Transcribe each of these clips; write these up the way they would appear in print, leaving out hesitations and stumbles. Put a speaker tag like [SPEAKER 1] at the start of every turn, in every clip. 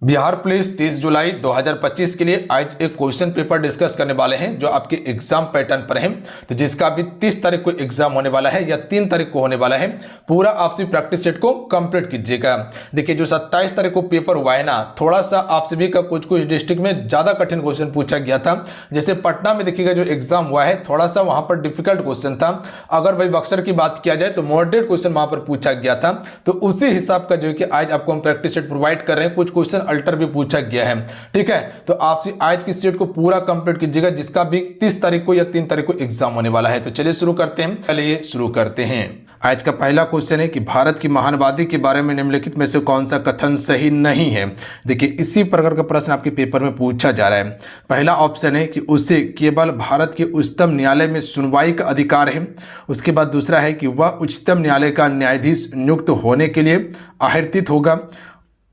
[SPEAKER 1] Bihar police 30 जुलाई 2025 के लिए आज एक क्वेश्चन पेपर डिस्कस करने वाले हैं जो आपके एग्जाम पैटर्न पर है। तो जिसका भी 30 तारीख को एग्जाम होने वाला है या 3 तारीख को होने वाला है। पूरा आपसे प्रैक्टिस सेट को कंप्लीट कीजिएगा। देखिए जो 27 तारीख को पेपर हुआ है ना, थोड़ा सा आप सभी का कुछ कुछ डिस्ट्रिक्ट में ज्यादा कठिन क्वेश्चन पूछा गया था। जैसे पटना में देखिएगा जो एग्जाम हुआ है थोड़ा सा वहां पर डिफिकल्ट क्वेश्चन था। अगर वही बक्सर की बात किया जाए तो मॉडरेट क्वेश्चन वहां पर पूछा गया था। तो उसी हिसाब का जो है कि आज आपको हम प्रैक्टिस सेट प्रोवाइड कर रहे हैं। कुछ क्वेश्चन अल्टर भी पूछा गया है, ठीक है। तो आपसे आज की सेट को पूरा कंप्लीट कीजिएगा जिसका भी 30 तारीख को या 3 तारीख को एग्जाम होने वाला है। तो चलिए शुरू करते हैं। चलिए शुरू करते हैं। आज का पहला क्वेश्चन है कि भारत की महानवादी के बारे में निम्नलिखित में से कौन सा कथन सही नहीं है। देखिए इसी प्रकार का प्रश्न आपके पेपर में पूछा जा रहा है। पहला ऑप्शन है कि उसे केवल भारत के उच्चतम न्यायालय में सुनवाई का अधिकार है। उसके बाद दूसरा है कि वह उच्चतम न्यायालय का न्यायाधीश नियुक्त होने के लिए आहर्तित होगा।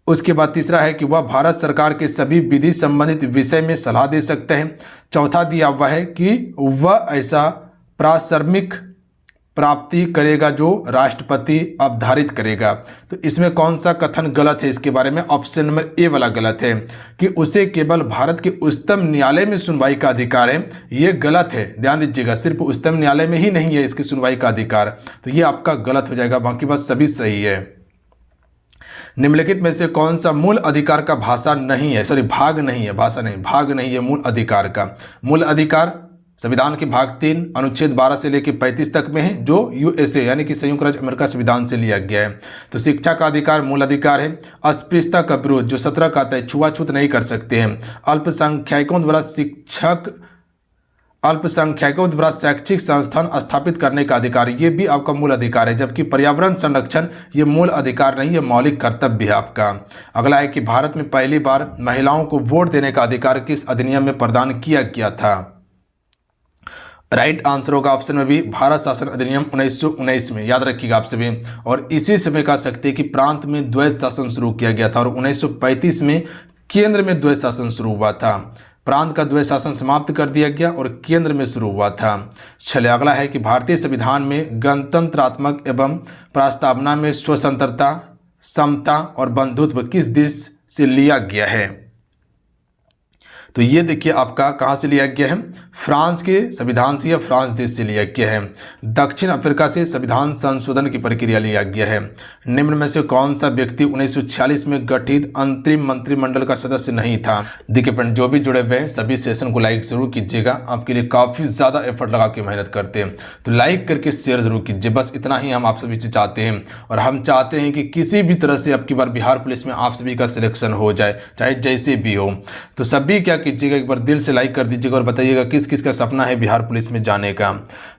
[SPEAKER 1] उसके बाद तीसरा है कि वह भारत सरकार के सभी विधि संबंधित विषय में सलाह दे सकते हैं। चौथा दिया हुआ है कि वह ऐसा प्रासर्मिक प्राप्ति करेगा जो राष्ट्रपति अवधारित करेगा। तो इसमें कौन सा कथन गलत है, इसके बारे में ऑप्शन नंबर ए वाला गलत है कि उसे केवल भारत के उच्चतम न्यायालय में सुनवाई का अधिकार है। ये गलत है, ध्यान दीजिएगा। सिर्फ उच्चतम न्यायालय में ही नहीं है इसकी सुनवाई का अधिकार, तो ये आपका गलत हो जाएगा। बाकी बात सभी सही है। निम्नलिखित में से कौन सा मूल अधिकार का भाषा नहीं है, सॉरी भाग नहीं है, भाषा नहीं, भाग नहीं है मूल अधिकार का। मूल अधिकार संविधान के भाग 3 अनुच्छेद 12 से लेकर 35 तक में है, जो यूएसए यानी कि संयुक्त राज्य अमेरिका संविधान से लिया गया है। तो शिक्षा का अधिकार मूल अधिकार है। अस्पृश्यता का विरोध जो 17 का आता है, छुआछूत नहीं कर सकते हैं। अल्पसंख्यकों द्वारा शैक्षिक संस्थान स्थापित करने का अधिकार, ये भी आपका मूल अधिकार है। जबकि पर्यावरण संरक्षण ये मूल अधिकार नहीं, ये मौलिक कर्तव्य है आपका। अगला है कि भारत में पहली बार महिलाओं को वोट देने का अधिकार किस अधिनियम में प्रदान किया गया था। राइट आंसर होगा ऑप्शन में भी भारत शासन अधिनियम 1919 में, याद रखिएगा आप सभी। और इसी समय कह सकते हैं कि प्रांत में द्वैत शासन शुरू किया गया था और 1935 में केंद्र में द्वैत शासन शुरू हुआ था। प्रांत का द्वैत शासन समाप्त कर दिया गया और केंद्र में शुरू हुआ था। चलिए अगला है कि भारतीय संविधान में गणतंत्रात्मक एवं प्रस्तावना में स्वतंत्रता, समता और बंधुत्व किस देश से लिया गया है। तो ये देखिए आपका कहाँ से लिया गया है, फ्रांस के संविधान से या फ्रांस देश से लिया गया है। दक्षिण अफ्रीका से संविधान संशोधन की प्रक्रिया लिया गया है। निम्न में से कौन सा व्यक्ति 1946 में गठित अंतरिम मंत्रिमंडल का सदस्य नहीं था। देखिए फ्रेंड, जो भी जुड़े हुए हैं सभी सेशन को लाइक जरूर कीजिएगा। आपके लिए काफ़ी ज़्यादा एफर्ट लगा के मेहनत करते हैं, तो लाइक करके शेयर जरूर कीजिए। बस इतना ही हम आप सभी से चाहते हैं। और हम चाहते हैं कि किसी भी तरह से अब की बार बिहार पुलिस में आप सभी का सिलेक्शन हो जाए, चाहे जैसे भी हो। तो सभी क्या कीजिएगा, एक बार दिल से लाइक कर दीजिएगा और बताइएगा किस किस का सपना है बिहार पुलिस में जाने का।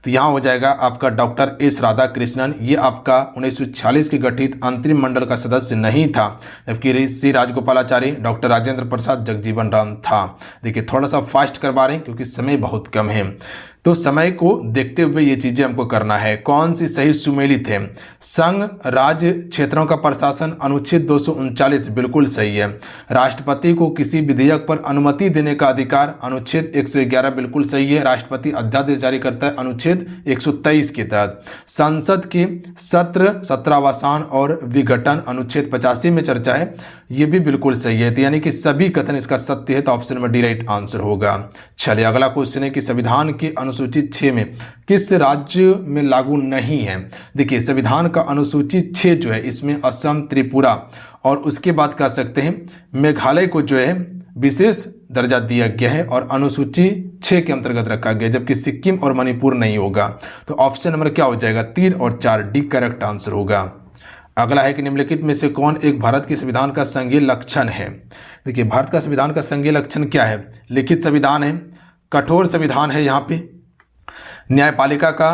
[SPEAKER 1] तो यहाँ हो जाएगा आपका डॉक्टर एस राधाकृष्णन, ये आपका 1946 के गठित अंतरिम मंडल का सदस्य नहीं था। जबकि सी राजगोपालाचारी, डॉक्टर राजेंद्र प्रसाद, जगजीवन राम था। देखिए थोड़ा सा फास्ट करवा रहे हैं क्योंकि समय बहुत कम है, तो समय को देखते हुए ये चीजें हमको करना है। कौन सी सही सुमेलित है। संघ राज्य क्षेत्रों का प्रशासन अनुच्छेद 239 बिल्कुल सही है। राष्ट्रपति को किसी विधेयक पर अनुमति देने का अधिकार अनुच्छेद 111 बिल्कुल सही है। राष्ट्रपति अध्यादेश जारी करता है अनुच्छेद 123 के तहत। संसद के सत्र, सत्रावसान और विघटन अनुच्छेद 85 में चर्चा है, ये भी बिल्कुल सही है। तो यानी कि सभी कथन इसका सत्य है, तो option number D right answer होगा। चलिए अगला क्वेश्चन है कि संविधान के अनुसूची 6 में किस राज्य में लागू नहीं है। देखिए संविधान का अनुसूची 6 जो है इसमें असम, त्रिपुरा और उसके बाद कह सकते हैं मेघालय को जो है विशेष दर्जा दिया गया है और अनुसूची 6 के अंतर्गत रखा गया, जबकि सिक्किम और मणिपुर नहीं होगा। तो ऑप्शन नंबर क्या हो जाएगा, 3 और 4 डी करेक्ट आंसर होगा। अगला है कि निम्नलिखित में से कौन एक भारत के संविधान का संघीय लक्षण है। देखिए भारत का संविधान का संघीय लक्षण क्या है, लिखित संविधान है, कठोर संविधान है, यहाँ पे न्यायपालिका का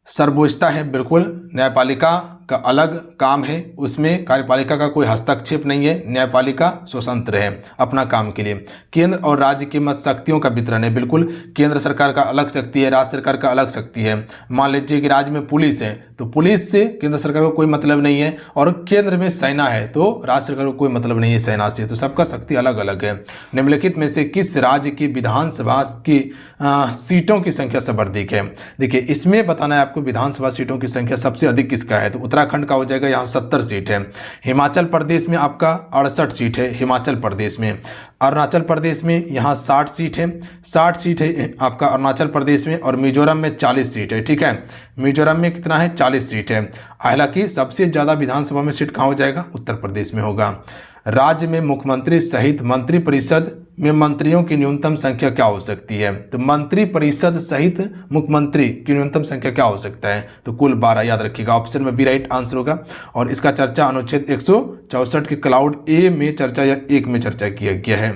[SPEAKER 1] सर्वोच्चता है, बिल्कुल न्यायपालिका का अलग काम है, उसमें कार्यपालिका का कोई हस्तक्षेप नहीं है, न्यायपालिका स्वतंत्र है अपना काम के लिए। केंद्र और राज्य के मध्य शक्तियों का वितरण है, बिल्कुल केंद्र सरकार का अलग शक्ति है, राज्य सरकार का अलग शक्ति है। मान लीजिए कि राज्य में पुलिस है तो पुलिस से केंद्र सरकार को कोई मतलब नहीं है, और केंद्र में सेना है तो राज्य सरकार को कोई मतलब नहीं है सेना से, तो सबका शक्ति अलग अलग है। निम्नलिखित में से किस राज्य की विधानसभा की सीटों की संख्या सर्वाधिक है। देखिए इसमें बताना है आपको विधानसभा सीटों की संख्या सबसे अधिक किसका है, तो उत्तराखंड का हो जाएगा यहाँ 70 सीट है। हिमाचल प्रदेश में आपका 68 सीट है हिमाचल प्रदेश में। अरुणाचल प्रदेश में यहाँ 60 सीट है, 60 सीट है आपका अरुणाचल प्रदेश में। और मिजोरम में 40 सीट है। ठीक है, मिजोरम में कितना है, 40 सीट है। हालांकि सबसे ज़्यादा विधानसभा में सीट कहाँ हो जाएगा, उत्तर प्रदेश में होगा। राज्य में मुख्यमंत्री सहित मंत्रिपरिषद में मंत्रियों की न्यूनतम संख्या क्या हो सकती है, तो मंत्रिपरिषद सहित मुख्यमंत्री की न्यूनतम संख्या क्या हो सकता है, तो कुल 12। याद रखिएगा, ऑप्शन में बी राइट आंसर होगा। और इसका चर्चा अनुच्छेद 164 के क्लाउड ए में चर्चा या 1 में चर्चा किया गया है।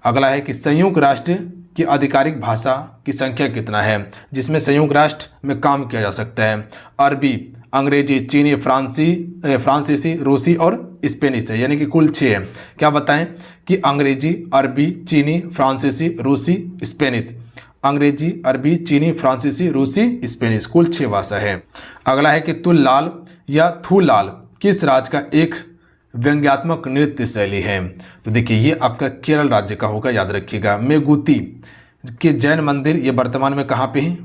[SPEAKER 1] अगला है कि संयुक्त राष्ट्र की आधिकारिक भाषा की संख्या कितना है, जिसमें संयुक्त राष्ट्र में काम किया जा सकता है। अरबी, अंग्रेजी, चीनी, फ्रांसीसी, रूसी और स्पेनिश है, यानी कि कुल 6 है। क्या बताएं कि अंग्रेजी, अरबी, चीनी, फ्रांसीसी, रूसी, स्पेनिश। अंग्रेजी, अरबी, चीनी, फ्रांसीसी, रूसी, स्पेनिश, कुल 6 भाषा है। अगला है कि तुल्लाल या थूलाल किस राज्य का एक व्यंग्यात्मक नृत्य शैली है, तो देखिए ये आपका केरल राज्य का होगा। याद रखिएगा। मेगुती के जैन मंदिर ये वर्तमान में कहाँ पे है,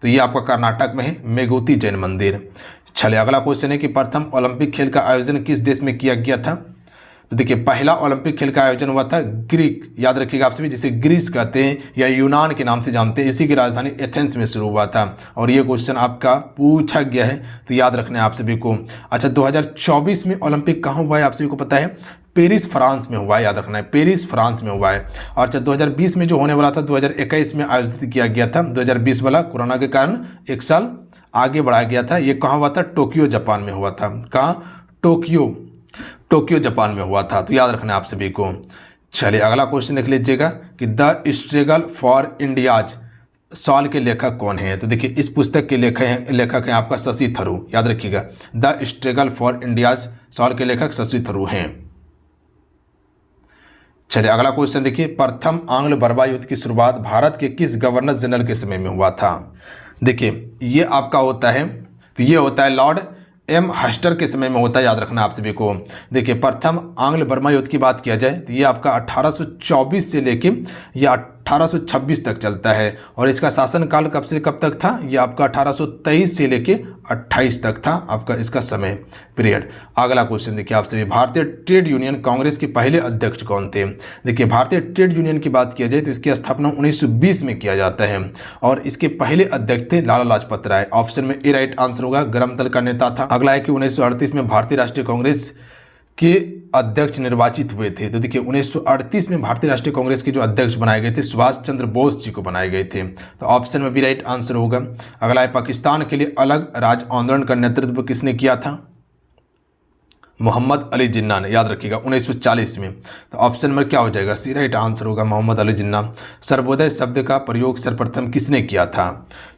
[SPEAKER 1] तो ये आपका कर्नाटक में है, मेगुती जैन मंदिर। चलिए अगला क्वेश्चन है कि प्रथम ओलंपिक खेल का आयोजन किस देश में किया गया था, तो देखिए पहला ओलंपिक खेल का आयोजन हुआ था ग्रीक, याद रखिएगा आप सभी, जिसे ग्रीस कहते हैं या यूनान के नाम से जानते हैं। इसी की राजधानी एथेंस में शुरू हुआ था। और ये क्वेश्चन आपका पूछा गया है, तो याद रखना है आप सभी को। अच्छा, 2024 में ओलंपिक कहाँ हुआ है, आप सभी को पता है, पेरिस फ्रांस में हुआ है। याद रखना है, पेरिस फ्रांस में हुआ है। और अच्छा, 2020 में जो होने वाला था 2021 में आयोजित किया गया था। 2020 वाला कोरोना के कारण 1 साल आगे बढ़ाया गया था। ये कहाँ हुआ था, टोक्यो जापान में हुआ था। कहाँ, टोक्यो जापान में हुआ था। तो याद रखना है आप सभी को। चलिए अगला क्वेश्चन देख लीजिएगा कि the struggle for India's soul के लेखक कौन है, तो देखिए इस पुस्तक के लेखक हैं आपका शशि थरूर। याद रखिएगा, the struggle for India's soul के लेखक शशि थरूर हैं। चलिए अगला क्वेश्चन देखिए, प्रथम आंग्ल बर्मा युद्ध की शुरुआत भारत के किस गवर्नर जनरल के समय में हुआ था। देखिए ये आपका होता है, तो ये होता है लॉर्ड एम हस्टर के समय में होता है। याद रखना आप सभी को। देखिए प्रथम आंग्ल बर्मा युद्ध की बात किया जाए तो ये आपका 1824 से लेके या 1826 तक चलता है। और इसका शासनकाल कब से कब तक था, ये आपका 1823 से लेके 28 तक था आपका इसका समय पीरियड। अगला क्वेश्चन देखिए आप सभी, भारतीय ट्रेड यूनियन कांग्रेस के पहले अध्यक्ष कौन थे। देखिए भारतीय ट्रेड यूनियन की बात किया जाए तो इसकी स्थापना 1920 में किया जाता है। और इसके पहले अध्यक्ष थे लाला लाजपत राय। ऑप्शन में ए राइट आंसर होगा, गरम दल का नेता था। अगला है कि 1938 में भारतीय राष्ट्रीय कांग्रेस के अध्यक्ष निर्वाचित हुए थे। तो देखिए 1938 में भारतीय राष्ट्रीय कांग्रेस के जो अध्यक्ष बनाए गए थे सुभाष चंद्र बोस जी को बनाए गए थे। तो ऑप्शन में भी राइट आंसर होगा। अगला है, पाकिस्तान के लिए अलग राज्य आंदोलन का नेतृत्व किसने किया था, मोहम्मद अली जिन्ना ने। याद रखिएगा 1940 में। तो ऑप्शन नंबर क्या हो जाएगा, सी राइट आंसर होगा, मोहम्मद अली जिन्ना। सर्वोदय शब्द का प्रयोग सर्वप्रथम किसने किया था,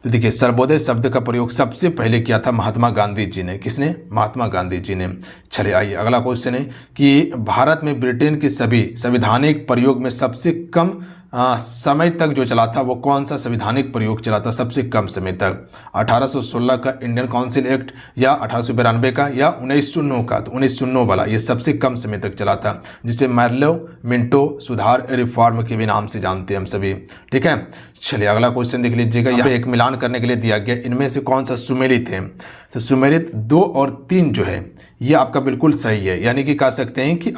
[SPEAKER 1] तो देखिए सर्वोदय शब्द का प्रयोग सबसे पहले किया था महात्मा गांधी जी ने। किसने, महात्मा गांधी जी ने। चलिए आइए अगला क्वेश्चन है कि भारत में ब्रिटेन के सभी संवैधानिक प्रयोग में सबसे कम समय तक जो चला था वो कौन सा संवैधानिक प्रयोग चला था सबसे कम समय तक, 1816 का इंडियन काउंसिल एक्ट या 1892 का या 1909 का। तो 1909 वाला ये सबसे कम समय तक चला था, जिसे मैर्लो मिंटो सुधार रिफॉर्म के भी नाम से जानते हैं हम सभी। ठीक है, चलिए अगला क्वेश्चन देख लीजिएगा। यहाँ पे एक मिलान करने के लिए दिया गया, इनमें से कौन सा सुमेलित है, तो सुमेलित 2 और 3 जो है ये आपका बिल्कुल सही है। यानी कि कह सकते हैं कि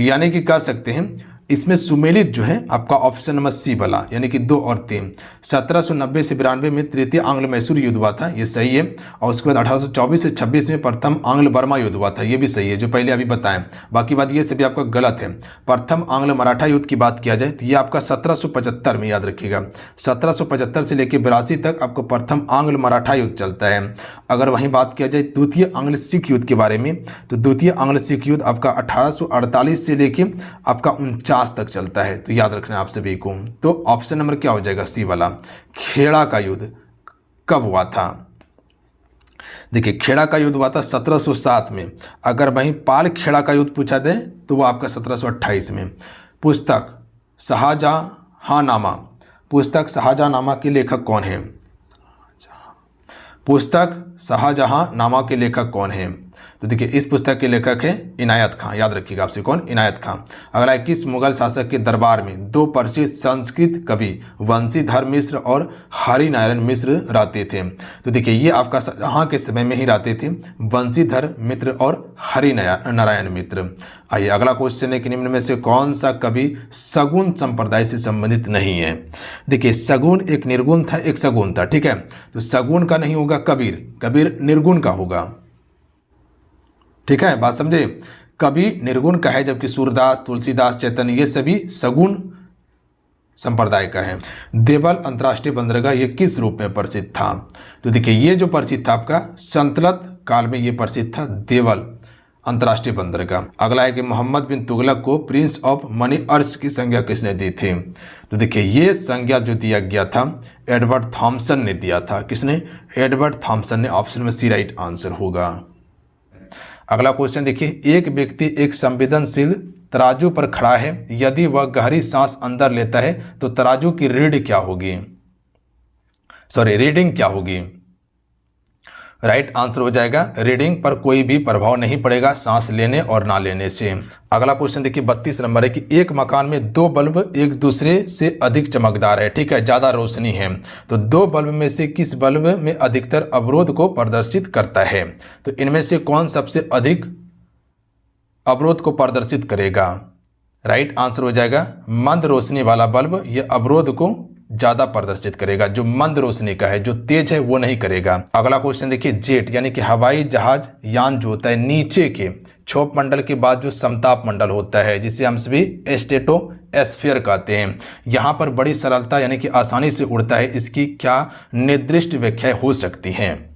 [SPEAKER 1] यानी कि कह सकते हैं इसमें सुमेलित जो है आपका ऑप्शन नंबर सी वाला, यानी कि 2 और 3। 1790 से 92 में तृतीय आंग्ल मैसूर युद्ध हुआ था, ये सही है। और उसके बाद 1824 से 26 में प्रथम आंग्ल बर्मा युद्ध हुआ था, ये भी सही है, जो पहले अभी बताएं। बाकी बात ये सभी आपका गलत है। प्रथम आंग्ल मराठा युद्ध की बात किया जाए तो ये आपका 1775 में, याद रखिएगा 1775 से लेकर 82 तक आपको प्रथम आंग्ल मराठा युद्ध चलता है। अगर वहीं बात किया जाए द्वितीय आंग्ल सिख युद्ध के बारे में, तो द्वितीय आंग्ल सिख युद्ध आपका 1848 से लेके आपका 49 तक चलता है। तो याद रखना है आप सभी को। तो ऑप्शन नंबर क्या हो जाएगा, सी वाला। खेड़ा का युद्ध कब हुआ था, देखिए खेड़ा का युद्ध हुआ था 1707 में। अगर वहीं पाल खेड़ा का युद्ध पूछा जाए तो वो आपका 1728 में। पुस्तक शाहजहांनामा, पुस्तक शाहजहांनामा के लेखक कौन है, पुस्तक शाहजहांनामा के लेखक कौन है, तो देखिए इस पुस्तक के लेखक है इनायत खां, याद रखिएगा आपसे कौन, इनायत खां। अगला है किस मुगल शासक के दरबार में दो प्रसिद्ध संस्कृत कवि वंशीधर मिश्र और हरिनारायण मिश्र रहते थे? तो देखिए ये आपका शाहजहां के समय में ही रहते थे, वंशीधर मित्र और हरिनारायण मित्र। आइए अगला क्वेश्चन है कि निम्न में से कौन सा कवि सगुन संप्रदाय से संबंधित नहीं है? देखिए सगुन एक निर्गुण था, एक सगुन था, ठीक है, तो सगुन का नहीं होगा कबीर, कबीर निर्गुण का होगा, ठीक है, बात समझे। कवि निर्गुण का है, जबकि सूरदास, तुलसीदास, चैतन्य ये सभी सगुण संप्रदाय का है। देवल अंतर्राष्ट्रीय बंदरगाह ये किस रूप में प्रसिद्ध था? तो देखिए ये जो प्रसिद्ध था आपका सल्तनत काल में ये प्रसिद्ध था, देवल अंतर्राष्ट्रीय बंदरगाह। अगला है कि मोहम्मद बिन तुगलक को प्रिंस ऑफ मनी अर्श की संज्ञा किसने दी थी? तो देखिए ये संज्ञा जो दिया गया था एडवर्ड थॉमसन ने दिया था। किसने? एडवर्ड थॉमसन ने। ऑप्शन में सी राइट आंसर होगा। अगला क्वेश्चन देखिए, एक व्यक्ति एक संवेदनशील तराजू पर खड़ा है, यदि वह गहरी सांस अंदर लेता है तो तराजू की रीडिंग क्या होगी? राइट आंसर हो जाएगा रीडिंग पर कोई भी प्रभाव नहीं पड़ेगा सांस लेने और ना लेने से। अगला क्वेश्चन देखिए 32 नंबर है कि एक मकान में दो बल्ब एक दूसरे से अधिक चमकदार है, ठीक है, ज़्यादा रोशनी है, तो दो बल्ब में से किस बल्ब में अधिकतर अवरोध को प्रदर्शित करता है? तो इनमें से कौन सबसे अधिक अवरोध को प्रदर्शित करेगा? राइट आंसर हो जाएगा मंद रोशनी वाला बल्ब, यह अवरोध को ज़्यादा प्रदर्शित करेगा। जो मंद रोशनी का है, जो तेज है, वो नहीं करेगा। अगला क्वेश्चन देखिए, जेट यानी कि हवाई जहाज यान जो होता है नीचे के क्षोभ मंडल के बाद जो समताप मंडल होता है, जिसे हम सभी स्ट्रेटोस्फीयर कहते हैं, यहाँ पर बड़ी सरलता यानी कि आसानी से उड़ता है, इसकी क्या निर्दिष्ट व्याख्या हो सकती है?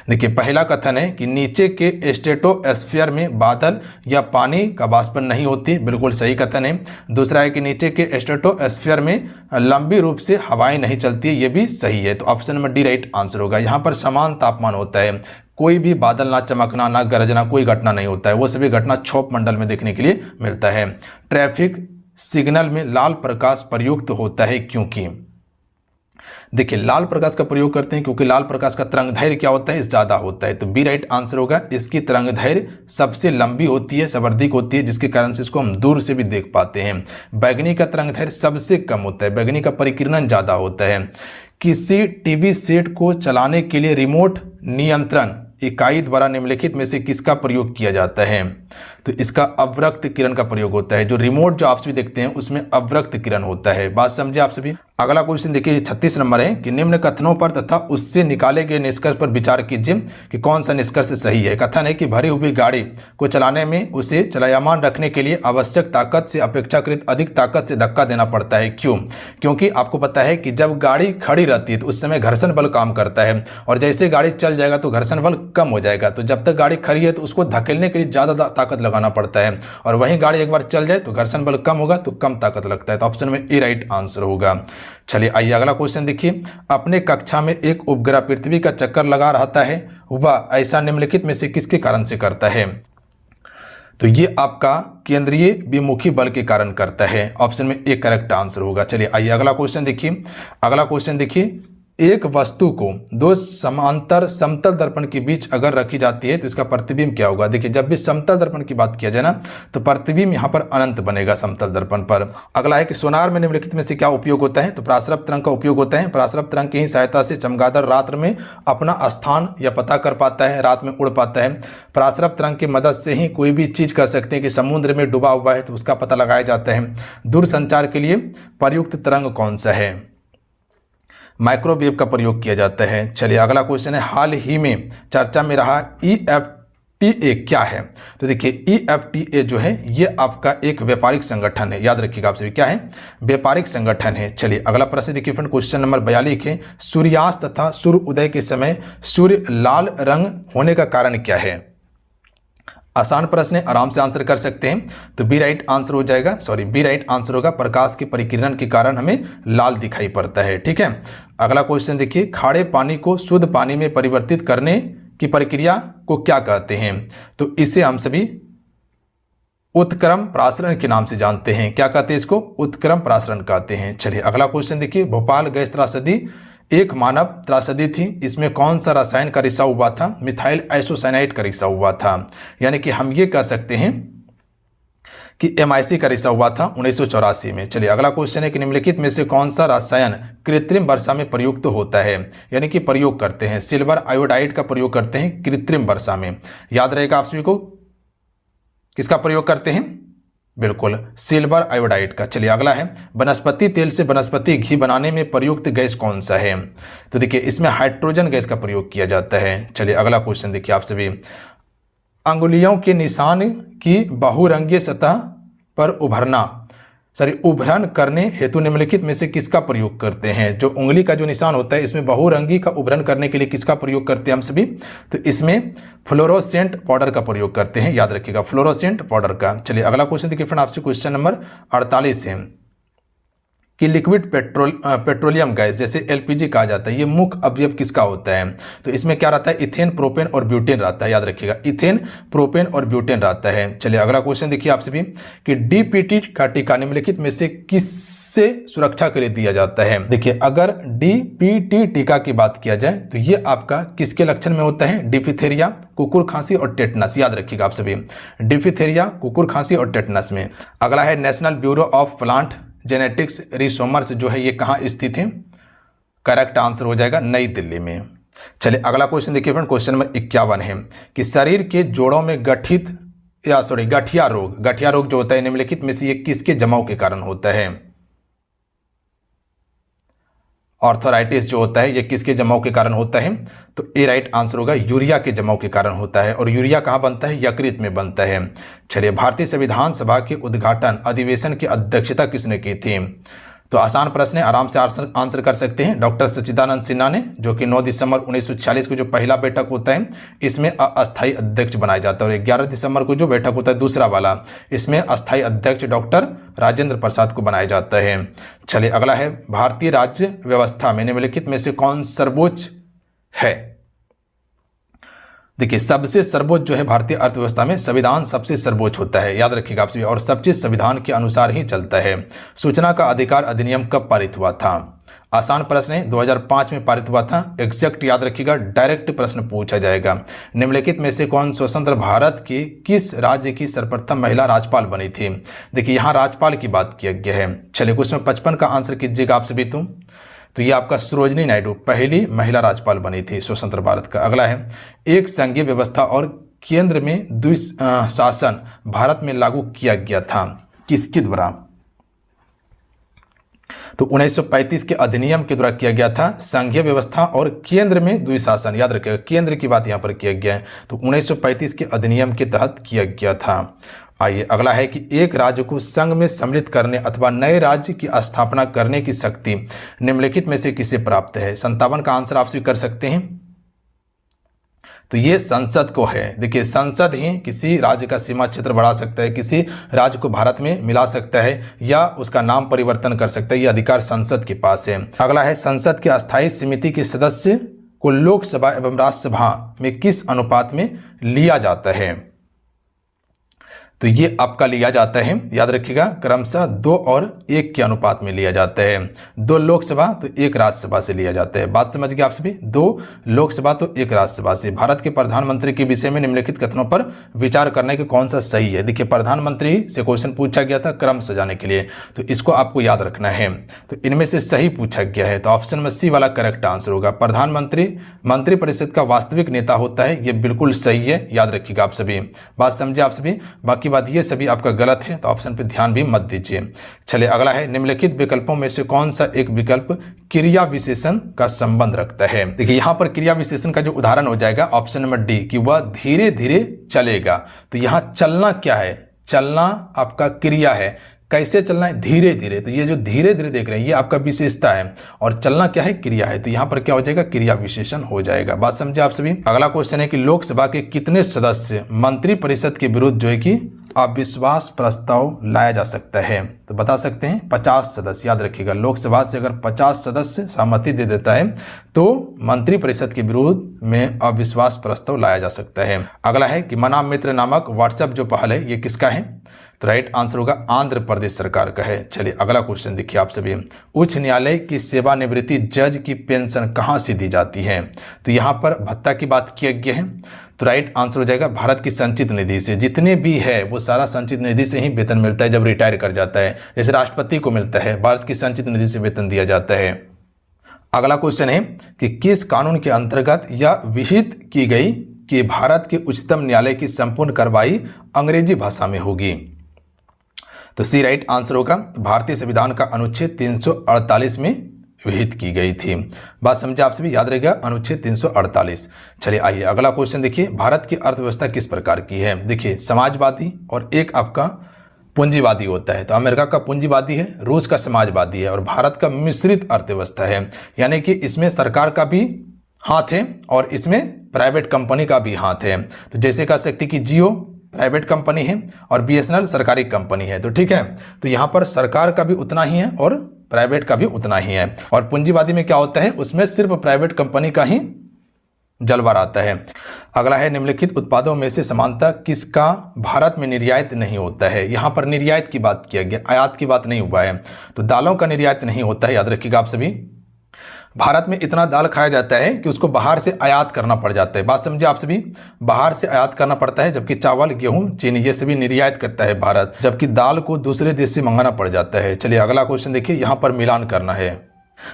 [SPEAKER 1] देखिए पहला कथन है कि नीचे के स्ट्रेटोस्फीयर में बादल या पानी का वाष्पन नहीं होती, बिल्कुल सही कथन है। दूसरा है कि नीचे के स्ट्रेटोस्फीयर में लंबी रूप से हवाएं नहीं चलती, ये भी सही है। तो option number D right answer होगा। यहाँ पर समान तापमान होता है, कोई भी बादल ना चमकना ना गरजना कोई घटना नहीं होता है, वो सभी घटना क्षोभ मंडल में देखने के लिए मिलता है। ट्रैफिक सिग्नल में लाल प्रकाश प्रयुक्त होता है क्योंकि? देखिए लाल प्रकाश का प्रयोग करते हैं क्योंकि लाल प्रकाश का तरंगदैर्घ्य क्या होता है? ज़्यादा होता है। तो बी राइट आंसर होगा। इसकी तरंगदैर्घ्य सबसे लंबी होती है, सर्वाधिक होती है, जिसके कारण से इसको हम दूर से भी देख पाते हैं। बैगनी का तरंगदैर्घ्य सबसे कम होता है, बैगनी का परिकिरण ज़्यादा होता है। किसी टीवी सेट को चलाने के लिए रिमोट नियंत्रण इकाई द्वारा निम्नलिखित में से किसका प्रयोग किया जाता है? तो इसका अवरक्त किरण का प्रयोग होता है। जो रिमोट जो आप सभी देखते हैं उसमें अवरक्त किरण होता है। बात समझे आप सभी। अगला क्वेश्चन देखिए 36 नंबर है कि निम्न कथनों पर तथा उससे निकाले गए निष्कर्ष पर विचार कीजिए कि कौन सा निष्कर्ष सही है। कथन है कि भरी हुई गाड़ी को चलाने में उसे चलायमान रखने के लिए आवश्यक ताकत से अपेक्षाकृत अधिक ताकत से धक्का देना पड़ता है। क्यों? क्योंकि आपको पता है कि जब गाड़ी खड़ी रहती है तो उस समय घर्षण बल काम करता है, और जैसे गाड़ी चल जाएगा तो घर्षण बल कम हो जाएगा। तो जब तक गाड़ी खड़ी है तो उसको धकेलने के लिए ज़्यादा ताकत लगाना पड़ता है, और वहीं गाड़ी एक बार चल जाए तो घर्षण बल कम होगा तो कम ताकत लगता है। तो ऑप्शन में ए राइट आंसर होगा। चलिए आइए अगला क्वेश्चन देखिए, अपने कक्षा में एक उपग्रह पृथ्वी का चक्कर लगा रहता है, वह ऐसा निम्नलिखित में से किसके कारण से करता है? तो ये आपका केंद्रीय विमुखी बल के कारण करता है। ऑप्शन में ए करेक्ट आंसर होगा। चलिए आइए अगला क्वेश्चन देखिए। अगला क्वेश्चन देखिए, एक वस्तु को दो समांतर समतल दर्पण के बीच अगर रखी जाती है तो इसका प्रतिबिंब क्या होगा? देखिए जब भी समतल दर्पण की बात किया जाए ना तो प्रतिबिंब यहाँ पर अनंत बनेगा समतल दर्पण पर। अगला है कि सोनार में निम्नलिखित में से क्या उपयोग होता है? तो पराश्रव तरंग का उपयोग होता है। पराश्रव तरंग की ही सहायता से चमगादड़ रात्र में अपना स्थान या पता कर पाता है, रात में उड़ पाता है। पराश्रव तरंग की मदद से ही कोई भी चीज कह सकते हैं कि समुद्र में डूबा हुआ है तो उसका पता लगाया जाता है। दूरसंचार के लिए प्रयुक्त तरंग कौन सा है? माइक्रोवेव का प्रयोग किया जाता है। चलिए अगला क्वेश्चन है, हाल ही में चर्चा में रहा EFTA क्या है? तो देखिए EFTA जो है ये आपका एक व्यापारिक संगठन है, याद रखिएगा आप सभी, क्या है? व्यापारिक संगठन है। चलिए अगला प्रश्न देखिए फ्रेंड, क्वेश्चन नंबर 42 है, सूर्यास्त तथा सूर्य उदय के समय सूर्य लाल रंग होने का कारण क्या है? आसान प्रश्न है, आराम से आंसर कर सकते हैं। तो बी राइट आंसर हो जाएगा, बी राइट आंसर होगा, प्रकाश के परिकिरण के कारण हमें लाल दिखाई पड़ता है। ठीक है, अगला क्वेश्चन देखिए, खारे पानी को शुद्ध पानी में परिवर्तित करने की प्रक्रिया को क्या कहते हैं? तो इसे हम सभी उत्क्रम प्रासरण के नाम से जानते हैं। क्या कहते हैं इसको? उत्क्रम प्रासरण कहते हैं। चलिए अगला क्वेश्चन देखिए, भोपाल गैस त्रासदी एक मानव त्रासदी थी, इसमें कौन सा रसायन का रिसाव हुआ था? मिथाइल आइसोसाइनाइड का रिसाव हुआ था। यानी कि हम ये कह सकते हैं कि MIC का रिसाव हुआ था 1984 में। चलिए अगला क्वेश्चन है कि निम्नलिखित में से कौन सा रसायन कृत्रिम वर्षा में प्रयुक्त होता है, यानी कि प्रयोग करते हैं? सिल्वर आयोडाइड का प्रयोग करते हैं कृत्रिम वर्षा में। याद रहेगा आप सभी को, किसका प्रयोग करते हैं? बिल्कुल सिल्वर आयोडाइड का। चलिए अगला है, वनस्पति तेल से वनस्पति घी बनाने में प्रयुक्त गैस कौन सा है? तो देखिए इसमें हाइड्रोजन गैस का प्रयोग किया जाता है। चलिए अगला क्वेश्चन देखिए आप सभी, अंगुलियों के निशान की बहुरंगीय सतह पर उभरण करने हेतु निम्नलिखित में से किसका प्रयोग करते हैं? जो उंगली का जो निशान होता है इसमें बहुरंगी का उभरण करने के लिए किसका प्रयोग करते हैं हम सभी? तो इसमें फ्लोरोसेंट पाउडर का प्रयोग करते हैं, याद रखिएगा फ्लोरोसेंट पाउडर का। चलिए अगला क्वेश्चन देखिए फ्रेंड आपसे, क्वेश्चन नंबर 48 है कि लिक्विड पेट्रोलियम गैस जैसे LPG कहा जाता है, ये मुख्य अवयव किसका होता है? तो इसमें क्या रहता है? इथेन, प्रोपेन और ब्यूटेन रहता है, याद रखिएगा इथेन, प्रोपेन और ब्यूटेन रहता है। चलिए अगला क्वेश्चन देखिए आप सभी कि DPT का टीका निम्नलिखित में से किससे सुरक्षा के लिए दिया जाता है? देखिए अगर DPT टीका की बात किया जाए तो ये आपका किसके लक्षण में होता है? डिफिथेरिया, कुकुर खांसी और टेटनस, याद रखिएगा आप सभी डिफिथेरिया, कुकुर खांसी और टेटनस में। अगला है national bureau of plant genetics resource जो है ये कहाँ स्थित है? करेक्ट आंसर हो जाएगा नई दिल्ली में। चलिए अगला क्वेश्चन देखिए फ्रेंड, क्वेश्चन नंबर 51 है कि शरीर के जोड़ों में गठिया रोग जो होता है निम्नलिखित में से ये किसके जमाव के कारण होता है? ऑर्थराइटिस जो होता है ये किसके जमाव के कारण होता है? तो ए राइट आंसर होगा, यूरिया के जमाव के कारण होता है। और यूरिया कहाँ बनता है? यकृत में बनता है। चलिए भारतीय संविधान सभा के उद्घाटन अधिवेशन की अध्यक्षता किसने की थी? तो आसान प्रश्न है, आराम से आंसर कर सकते हैं। डॉक्टर सच्चिदानंद सिन्हा ने, जो कि 9 दिसंबर 1946 को जो पहला बैठक होता है इसमें अस्थायी अध्यक्ष बनाया जाता है, और 11 दिसंबर को जो बैठक होता है दूसरा वाला, इसमें अस्थायी अध्यक्ष डॉक्टर राजेंद्र प्रसाद को बनाया जाता है। चलिए अगला है, भारतीय राज्य व्यवस्था में निम्नलिखित में से कौन सर्वोच्च है? देखिए सबसे सर्वोच्च जो है भारतीय अर्थव्यवस्था में संविधान सबसे सर्वोच्च होता है, याद रखिएगा आप सभी, और सब चीज संविधान के अनुसार ही चलता है। सूचना का अधिकार अधिनियम कब पारित हुआ था? आसान प्रश्न है, 2005 में पारित हुआ था। एग्जैक्ट याद रखिएगा, डायरेक्ट प्रश्न पूछा जाएगा। निम्नलिखित में से कौन स्वतंत्र भारत की किस राज्य की सर्वप्रथम महिला राज्यपाल बनी थी? देखिए यहाँ राज्यपाल की बात किया गया है। चलिए क्वेश्चन 55 का आंसर कीजिएगा आप सभी। तो ये आपका सरोजिनी नायडू पहली महिला राज्यपाल बनी थी स्वतंत्र भारत का। अगला है, एक संघीय व्यवस्था और केंद्र में द्विशासन भारत में लागू किया गया था, किसके द्वारा? तो 1935 के अधिनियम के द्वारा किया गया था। संघीय व्यवस्था और केंद्र में द्विशासन, याद रखिएगा केंद्र की बात यहाँ पर किया गया है, तो 1935 के अधिनियम के तहत किया गया था। आइए अगला है कि एक राज्य को संघ में सम्मिलित करने अथवा नए राज्य की स्थापना करने की शक्ति निम्नलिखित में से किसे प्राप्त है? 57 का आंसर आप स्वीकार कर सकते हैं। तो ये संसद को है। देखिए संसद ही किसी राज्य का सीमा क्षेत्र बढ़ा सकता है, किसी राज्य को भारत में मिला सकता है या उसका नाम परिवर्तन कर सकता है, ये अधिकार संसद के पास है। अगला है, संसद के अस्थायी समिति के सदस्य को लोकसभा एवं राज्यसभा में किस अनुपात में लिया जाता है? तो ये आपका लिया जाता है, याद रखिएगा क्रमशः 2 और 1 के अनुपात में लिया जाता है। 2 लोकसभा तो 1 राज्यसभा से लिया जाता है। बात समझ गए आप सभी, 2 लोकसभा तो 1 राज्यसभा से। भारत के प्रधानमंत्री के विषय में निम्नलिखित कथनों पर विचार करने के कौन सा सही है? देखिए प्रधानमंत्री से क्वेश्चन पूछा गया था क्रम सजाने के लिए, तो इसको आपको याद रखना है। तो इनमें से सही पूछा गया है, तो ऑप्शन में सी वाला करेक्ट आंसर होगा। प्रधानमंत्री मंत्रिपरिषद का वास्तविक नेता होता है, ये बिल्कुल सही है, याद रखिएगा आप सभी। बात समझे आप सभी? बाकी बात ये सभी आपका गलत है, तो ऑप्शन पे ध्यान भी मत दीजिए। चलिए अगला है, निम्नलिखित विकल्पों में से कौन सा एक विकल्प क्रिया विशेषण का संबंध रखता है? देखिए यहाँ पर क्रिया विशेषण का जो उदाहरण हो जाएगा ऑप्शन नंबर डी, कि वह धीरे धीरे चलेगा। तो यहाँ चलना क्या है? चलना आपका क्रिया है। कैसे चलना है? धीरे धीरे। तो ये जो धीरे धीरे देख रहे हैं ये आपका विशेषता है, और चलना क्या है? क्रिया है। तो यहाँ पर क्या हो जाएगा? क्रिया विशेषण हो जाएगा। बात समझे आप सभी? अगला क्वेश्चन है कि लोकसभा के कितने सदस्य मंत्रिपरिषद के विरुद्ध जो है कि अविश्वास प्रस्ताव लाया जा सकता है? तो बता सकते हैं 50 सदस्य। याद रखिएगा लोकसभा से अगर 50 सदस्य सहमति दे देता है तो मंत्रिपरिषद के विरुद्ध में अविश्वास प्रस्ताव लाया जा सकता है। अगला है कि मना मित्र नामक व्हाट्सएप जो पहल है ये किसका है? तो राइट आंसर होगा आंध्र प्रदेश सरकार का है। चलिए अगला क्वेश्चन देखिए आप सभी, उच्च न्यायालय की सेवानिवृत्ति जज की पेंशन कहाँ से दी जाती है? तो यहाँ पर भत्ता की बात किया गया है, तो राइट आंसर हो जाएगा भारत की संचित निधि से। जितने भी है वो सारा संचित निधि से ही वेतन मिलता है जब रिटायर कर जाता है। जैसे राष्ट्रपति को मिलता है, भारत की संचित निधि से वेतन दिया जाता है। अगला क्वेश्चन है कि किस कानून के अंतर्गत यह विहित की गई कि भारत के उच्चतम न्यायालय की संपूर्ण कार्रवाई अंग्रेजी भाषा में होगी? तो सी राइट आंसर होगा भारतीय संविधान का अनुच्छेद 348 में विहित की गई थी। बात समझे आप सभी, याद रहेगा अनुच्छेद 348। चलिए आइए अगला क्वेश्चन देखिए, भारत की अर्थव्यवस्था किस प्रकार की है? देखिए समाजवादी और एक आपका पूंजीवादी होता है। तो अमेरिका का पूंजीवादी है, रूस का समाजवादी है और भारत का मिश्रित अर्थव्यवस्था है। यानी कि इसमें सरकार का भी हाथ है और इसमें प्राइवेट कंपनी का भी हाथ है। तो जैसे कह सकते कि जियो प्राइवेट कंपनी है और बीएसएनएल सरकारी कंपनी है, तो ठीक है। तो यहाँ पर सरकार का भी उतना ही है और प्राइवेट का भी उतना ही है। और पूंजीवादी में क्या होता है, उसमें सिर्फ प्राइवेट कंपनी का ही जलवा आता है। अगला है निम्नलिखित उत्पादों में से समानतः किसका भारत में निर्यात नहीं होता है? यहाँ पर निर्यात की बात किया गया, आयात की बात नहीं हुआ है। तो दालों का निर्यात नहीं होता है, याद रखिएगा आप सभी। भारत में इतना दाल खाया जाता है कि उसको बाहर से आयात करना पड़ जाता है। बात समझे आप सभी, बाहर से आयात करना पड़ता है, जबकि चावल, गेहूं, चीनी ये सभी निर्यात करता है भारत, जबकि दाल को दूसरे देश से मंगाना पड़ जाता है। चलिए अगला क्वेश्चन देखिए, यहाँ पर मिलान करना है।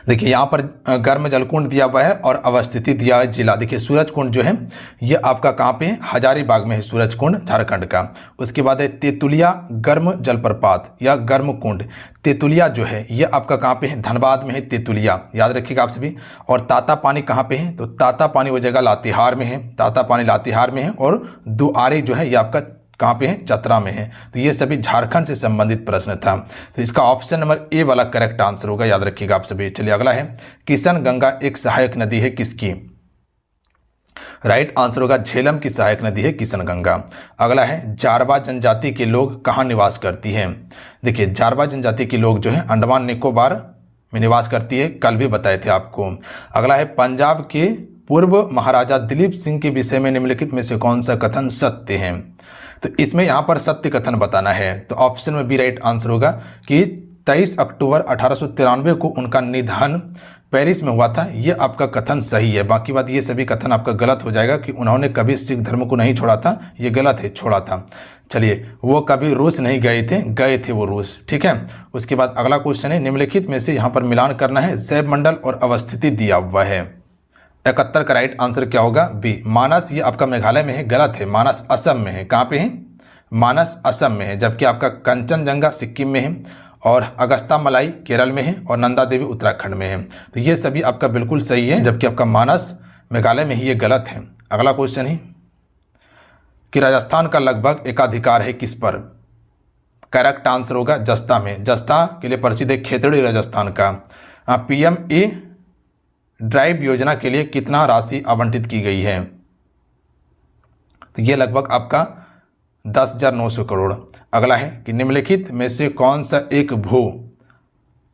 [SPEAKER 1] देखिए यहाँ पर गर्म जलकुंड दिया हुआ है और अवस्थिति दिया है जिला। देखिए सूरज कुंड जो है ये आपका कहाँ पे है? हजारीबाग में है सूरज कुंड, झारखंड का। उसके बाद है तेतुलिया गर्म जलप्रपात या गर्म कुंड। तेतुलिया जो है ये आपका कहाँ पे है? धनबाद में है तेतुलिया, याद रखिएगा आप सभी। और ताता पानी कहाँ पे है? तो ताता पानी वो जगह लातेहार में है, ताता पानी लातेहार में है। और दुआरी जो है ये आपका कहाँ पे है? चतरा में है। तो ये सभी झारखंड से संबंधित प्रश्न था। तो इसका ऑप्शन नंबर ए वाला करेक्ट आंसर होगा, याद रखिएगा आप सभी। चलिए अगला है किशन गंगा एक सहायक नदी है किसकी? राइट आंसर होगा झेलम की सहायक नदी है किशन गंगा। अगला है जारवा जनजाति के लोग कहाँ निवास करती हैं? देखिए जारवा जनजाति के लोग जो है अंडमान निकोबार में निवास करती है, कल भी बताए थे आपको। अगला है पंजाब के पूर्व महाराजा दिलीप सिंह के विषय में निम्नलिखित में से कौन सा कथन सत्य है? तो इसमें यहाँ पर सत्य कथन बताना है। तो ऑप्शन में बी राइट आंसर होगा कि 23 अक्टूबर 1893 को उनका निधन पेरिस में हुआ था। ये आपका कथन सही है। बाकी बात ये सभी कथन आपका गलत हो जाएगा कि उन्होंने कभी सिख धर्म को नहीं छोड़ा था, ये गलत है, छोड़ा था। चलिए वो कभी रूस नहीं गए थे वो रूस, ठीक है। उसके बाद अगला क्वेश्चन है निम्नलिखित में से यहाँ पर मिलान करना है। जैव मंडल और अवस्थिति दिया हुआ है। 71 का राइट आंसर क्या होगा? बी। मानस ये आपका मेघालय में है, गलत है। मानस असम में है। कहाँ पे है? मानस असम में है। जबकि आपका कंचनजंगा सिक्किम में है और अगस्ता मलाई केरल में है और नंदा देवी उत्तराखंड में है। तो ये सभी आपका बिल्कुल सही है, जबकि आपका मानस मेघालय में ही ये गलत है। अगला क्वेश्चन है कि राजस्थान का लगभग एकाधिकार है किस पर? करेक्ट आंसर होगा जस्ता में। जस्ता के लिए प्रसिद्ध है खेतड़ी राजस्थान का। PMA ड्राइव योजना के लिए कितना राशि आवंटित की गई है? तो ये लगभग आपका 10,900 करोड़। अगला है कि निम्नलिखित में से कौन सा एक भू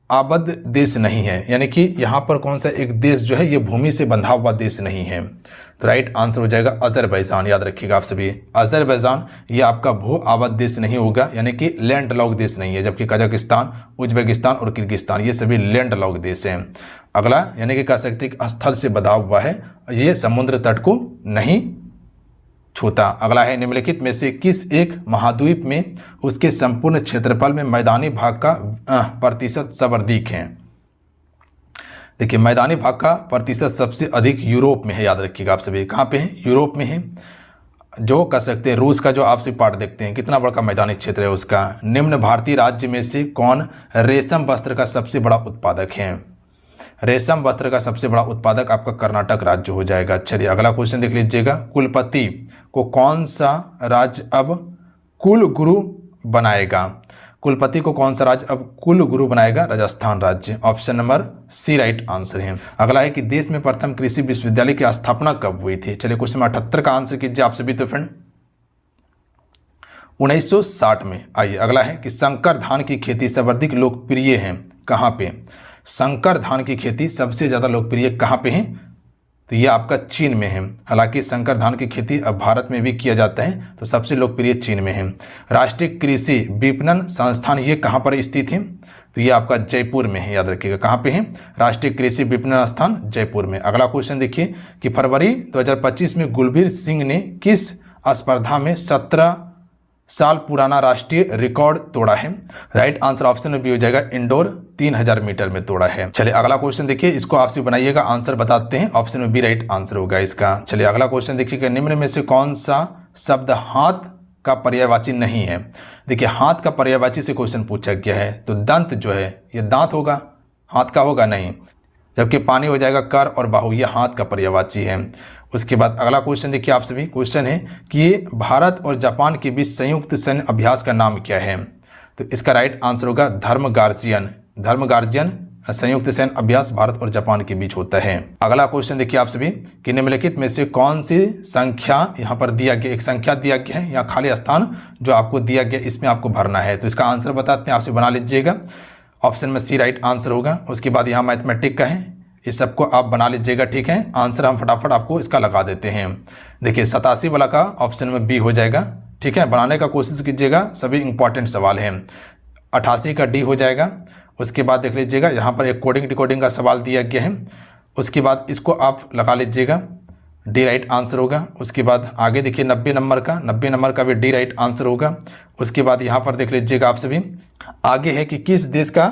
[SPEAKER 1] आबद्ध देश नहीं है? यानी कि यहाँ पर कौन सा एक देश जो है ये भूमि से बंधा हुआ देश नहीं है? तो राइट आंसर हो जाएगा अजरबैजान, याद रखिएगा आप सभी। अजरबैजान ये आपका भू आबद्ध देश नहीं होगा, यानी कि लैंड लॉक देश नहीं है। जबकि कजाकिस्तान, उज्बेकिस्तान और किर्गिस्तान ये सभी लैंड लॉक देश हैं। अगला यानी कि कह सकते हैं कि स्थल से बंधा हुआ है, ये समुद्र तट को नहीं छूता। अगला है निम्नलिखित में से किस एक महाद्वीप में उसके संपूर्ण क्षेत्रफल में मैदानी भाग का प्रतिशत सर्वाधिक है? देखिए मैदानी भाग का प्रतिशत सबसे अधिक यूरोप में है, याद रखिएगा आप सभी। कहाँ पे है? यूरोप में है। जो कह सकते हैं रूस का जो आपसे पार्ट देखते हैं कितना बड़ा मैदानी क्षेत्र है उसका। निम्न भारतीय राज्य में से कौन रेशम वस्त्र का सबसे बड़ा उत्पादक है? रेशम वस्त्र का सबसे बड़ा उत्पादक आपका कर्नाटक राज्य हो जाएगा। चलिए अगला क्वेश्चन देख लीजिएगा। कुलपति को कौन सा राज्य अब कुल गुरु बनाएगा? कुलपति को कौन सा राज्य अब कुल गुरु बनाएगा? राजस्थान राज्य। Option number C right answer है। अगला है कि देश में प्रथम कृषि विश्वविद्यालय की स्थापना कब हुई थी? चलिए क्वेश्चन नंबर 78 का आंसर कीजिए आप सभी। तो फ्रेंड 1960 में। आइए अगला है कि संकर धान की खेती सर्वाधिक लोकप्रिय है कहाँ पे? संकर धान की खेती सबसे ज़्यादा लोकप्रिय कहाँ पे है? तो ये आपका चीन में है। हालांकि संकर धान की खेती अब भारत में भी किया जाता है, तो सबसे लोकप्रिय चीन में है। राष्ट्रीय कृषि विपणन संस्थान ये कहाँ पर स्थित है? तो ये आपका जयपुर में है, याद रखिएगा। कहाँ पे है? राष्ट्रीय कृषि विपणन संस्थान जयपुर में। अगला क्वेश्चन देखिए कि फरवरी 2025 में गुलबीर सिंह ने किस स्पर्धा में 17 साल पुराना राष्ट्रीय रिकॉर्ड तोड़ा है? राइट आंसर ऑप्शन में बी हो जाएगा, इंडोर 3000 मीटर में तोड़ा है। चलिए अगला क्वेश्चन देखिए, इसको आपसे बनाइएगा, आंसर बताते हैं। ऑप्शन में बी राइट आंसर होगा इसका। चलिए अगला क्वेश्चन देखिएगा, निम्न में से कौन सा शब्द हाथ का पर्यायवाची नहीं है? देखिए हाथ का पर्यायवाची से क्वेश्चन पूछा गया है, तो दंत जो है ये दांत होगा, हाथ का होगा नहीं। जबकि पानी हो जाएगा कर और बाहु, ये हाथ का पर्यायवाची है। उसके बाद अगला क्वेश्चन देखिए, आप सभी क्वेश्चन है कि ये भारत और जापान के बीच संयुक्त सैन्य अभ्यास का नाम क्या है? तो इसका राइट आंसर होगा धर्म गार्जियन संयुक्त सैन्य अभ्यास भारत और जापान के बीच होता है। अगला क्वेश्चन देखिए आप सभी कि निम्नलिखित में से कौन सी संख्या यहाँ पर दिया गया, एक संख्या दिया गया है, यहाँ खाली स्थान जो आपको दिया गया इसमें आपको भरना है। तो इसका आंसर बताते हैं, आपसे बना लीजिएगा। ऑप्शन में सी राइट आंसर होगा। उसके बाद यहाँ मैथमेटिक का है, इस सबको आप बना लीजिएगा, ठीक है। आंसर हम फटाफट आपको इसका लगा देते हैं। देखिए 87 वाला का ऑप्शन में बी हो जाएगा, ठीक है। बनाने का कोशिश कीजिएगा, सभी इंपॉर्टेंट सवाल हैं। 88 का डी हो जाएगा। उसके बाद देख लीजिएगा यहाँ पर एक कोडिंग डिकोडिंग का सवाल दिया गया है, उसके बाद इसको आप लगा लीजिएगा, डी राइट आंसर होगा। उसके बाद आगे देखिए 90 नंबर का भी डी राइट आंसर होगा। उसके बाद यहाँ पर देख लीजिएगा आप सभी, आगे है कि किस देश का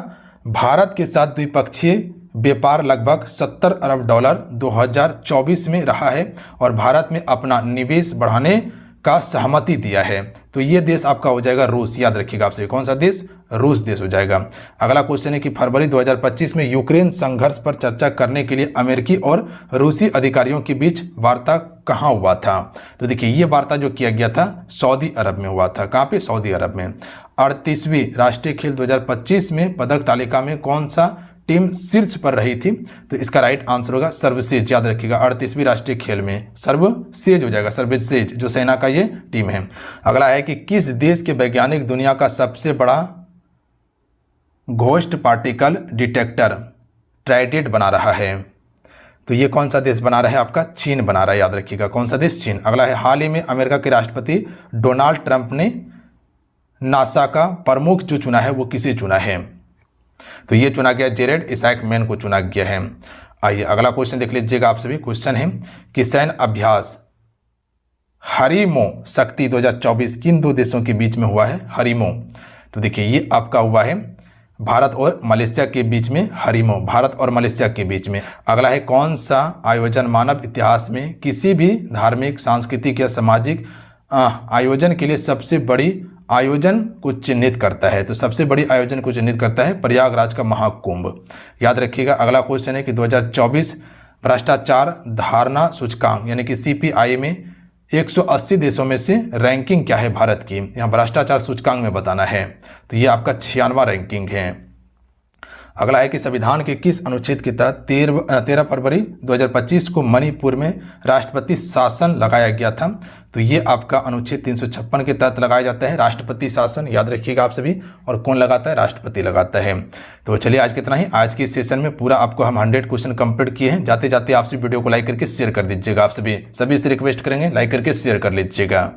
[SPEAKER 1] भारत के साथ द्विपक्षीय व्यापार लगभग 70 अरब डॉलर 2024 में रहा है और भारत में अपना निवेश बढ़ाने का सहमति दिया है। तो ये देश आपका हो जाएगा रूस, याद रखिएगा आपसे, कौन सा देश? रूस देश हो जाएगा। अगला क्वेश्चन है कि फरवरी 2025 में यूक्रेन संघर्ष पर चर्चा करने के लिए अमेरिकी और रूसी अधिकारियों के बीच वार्ता कहाँ हुआ था? तो देखिए ये वार्ता जो किया गया था सऊदी अरब में हुआ था। कहाँ पे? सऊदी अरब में। 38वीं राष्ट्रीय खेल 2025 में पदक तालिका में कौन सा टीम शीर्ष पर रही थी? तो इसका राइट आंसर होगा सर्वसेज, याद रखिएगा। 38वीं राष्ट्रीय खेल में सर्वसेज हो जाएगा, सर्वसेज जो सेना का ये टीम है। अगला है कि किस देश के वैज्ञानिक दुनिया का सबसे बड़ा घोस्ट पार्टिकल डिटेक्टर ट्राइडेट बना रहा है? तो ये कौन सा देश बना रहा है? आपका चीन बना रहा है, याद रखिएगा। कौन सा देश? चीन। अगला है हाल ही में अमेरिका के राष्ट्रपति डोनाल्ड ट्रंप ने नासा का प्रमुख जो चुना है वो किसे चुना है? तो ये चुना गया जेरेड इसैकमैन को चुना गया है। आइए अगला क्वेश्चन देख लीजिएगा आप सभी। क्वेश्चन है कि सैन्य अभ्यास हरिमो शक्ति 2024 किन दो देशों के बीच में हुआ है? हरिमो, तो देखिए ये आपका हुआ है भारत और मलेशिया के बीच में, हरिमो भारत और मलेशिया के बीच में। अगला है कौन सा आयोजन मानव इतिहास में किसी भी धार्मिक, सांस्कृतिक या सामाजिक आयोजन के लिए सबसे बड़ी आयोजन को चिन्हित करता है? तो सबसे बड़ी आयोजन को चिन्हित करता है प्रयागराज का महाकुंभ, याद रखिएगा। अगला क्वेश्चन है कि 2024 भ्रष्टाचार धारणा सूचकांक यानी कि CPI में 180 देशों में से रैंकिंग क्या है भारत की? यहाँ भ्रष्टाचार सूचकांक में बताना है। तो ये आपका 96वां रैंकिंग है। अगला है कि संविधान के किस अनुच्छेद के तहत 13 फरवरी 2025 को मणिपुर में राष्ट्रपति शासन लगाया गया था? तो ये आपका अनुच्छेद 356 के तहत लगाया जाता है राष्ट्रपति शासन, याद रखिएगा आप सभी। और कौन लगाता है? राष्ट्रपति लगाता है। तो चलिए आज कितना ही, आज के सेशन में पूरा आपको हम 100 क्वेश्चन कंप्लीट किए हैं। जाते जाते आपसे वीडियो को लाइक करके शेयर कर दीजिएगा। आप सभी से रिक्वेस्ट करेंगे लाइक करके शेयर कर लीजिएगा।